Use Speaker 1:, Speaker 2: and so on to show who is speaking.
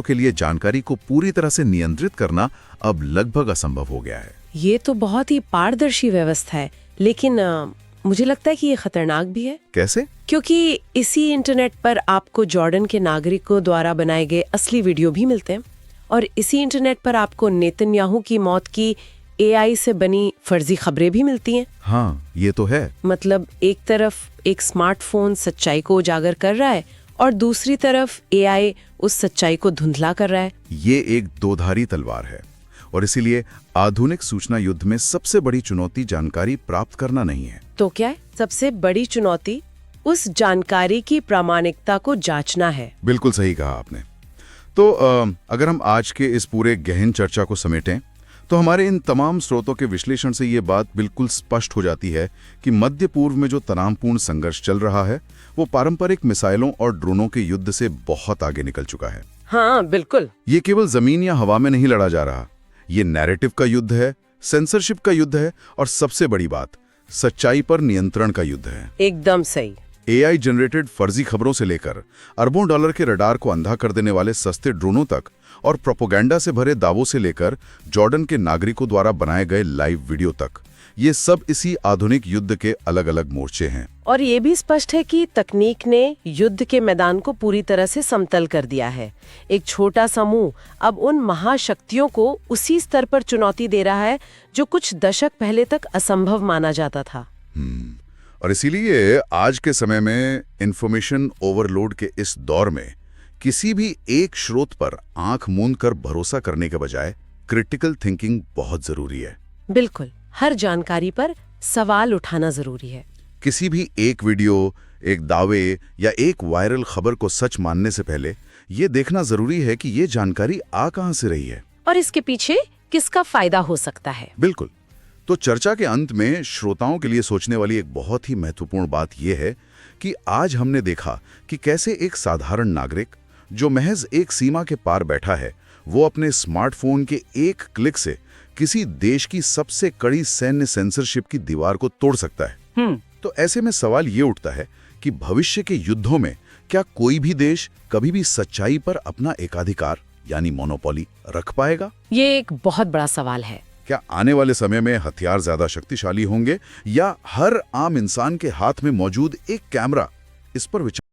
Speaker 1: के लिए जानकारी को पूरी तरह से नियंत्रित करना अब लगभग असंभव हो गया है।
Speaker 2: ये तो बहुत ही पारदर्शी व्यवस्था है, लेकिन मुझे लगता है कि ये खतरनाक भी है।
Speaker 1: कैसे?
Speaker 2: क्योंकि इसी इंटरनेट पर आपको जॉर्डन के नागरिकों द्वारा बनाए गए असली वीडियो भी मिलते हैं, और इसी इंटरनेट पर आपको नेतन्याहू की मौत की एआई से बनी फर्जी खबरें भी मिलती हैं।
Speaker 1: हाँ, ये तो है।
Speaker 2: मतलब एक तरफ एक स्मार्टफोन सच्चाई को उजागर कर रहा है और दूसरी तरफ एआई उस सच्चाई को धुंधला कर रहा है।
Speaker 1: ये एक दोधारी तलवार है, और इसीलिए आधुनिक सूचना युद्ध में सबसे बड़ी चुनौती जानकारी प्राप्त करना नहीं है।
Speaker 2: तो क्या है सबसे बड़ी चुनौती? उस जानकारी की प्रामाणिकता को जांचना है।
Speaker 1: बिल्कुल सही कहा आपने। तो अगर हम आज के इस पूरे गहन चर्चा को समेटें तो हमारे इन तमाम स्रोतों के विश्लेषण से ये बात बिल्कुल स्पष्ट हो जाती है कि मध्य पूर्व में जो तनावपूर्ण संघर्ष चल रहा है वो पारंपरिक मिसाइलों और ड्रोनों के युद्ध से बहुत आगे निकल चुका है।
Speaker 2: हाँ बिल्कुल।
Speaker 1: ये केवल जमीन या हवा में नहीं लड़ा जा रहा, ये नैरेटिव का युद्ध है, सेंसरशिप का युद्ध है, और सबसे बड़ी बात, सच्चाई पर नियंत्रण का युद्ध है।
Speaker 2: एकदम सही।
Speaker 1: एआई जनरेटेड फर्जी खबरों से लेकर अरबों डॉलर के रडार को अंधा कर देने वाले सस्ते ड्रोनों तक, और प्रोपोगेंडा से भरे दावों से लेकर जॉर्डन के नागरिकों द्वारा बनाए गए लाइव वीडियो तक, ये सब इसी आधुनिक युद्ध के अलग अलग मोर्चे हैं।
Speaker 2: और ये भी स्पष्ट है कि तकनीक ने युद्ध के मैदान को पूरी तरह से समतल कर दिया है। एक छोटा समूह अब उन महाशक्तियों को उसी स्तर पर चुनौती दे रहा है जो कुछ दशक पहले तक असंभव माना जाता था।
Speaker 1: और इसीलिए आज के समय में इंफॉर्मेशन ओवरलोड के इस दौर में किसी भी एक स्रोत पर आंख मूंद कर भरोसा करने के बजाय क्रिटिकल थिंकिंग बहुत जरूरी है।
Speaker 2: बिल्कुल, हर जानकारी पर सवाल उठाना जरूरी है।
Speaker 1: किसी भी एक वीडियो, एक दावे या एक वायरल खबर को सच मानने से पहले ये देखना जरूरी है कि ये जानकारी आ कहां से रही है
Speaker 2: और इसके पीछे किसका फायदा हो सकता है।
Speaker 1: बिल्कुल। तो चर्चा के अंत में श्रोताओं के लिए सोचने वाली एक बहुत ही महत्वपूर्ण बात यह है कि आज हमने देखा कि कैसे एक साधारण नागरिक जो महज एक सीमा के पार बैठा है, वो अपने स्मार्टफोन के एक क्लिक से किसी देश की सबसे कड़ी सैन्य सेंसरशिप की दीवार को तोड़ सकता है। तो ऐसे में सवाल ये उठता है कि भविष्य के युद्धों में क्या कोई भी देश कभी भी सच्चाई पर अपना एकाधिकार यानी मोनोपोली रख पाएगा?
Speaker 2: ये एक बहुत बड़ा सवाल है।
Speaker 1: क्या आने वाले समय में हथियार ज्यादा शक्तिशाली होंगे, या हर आम इंसान के हाथ में मौजूद एक कैमरा इस पर विचार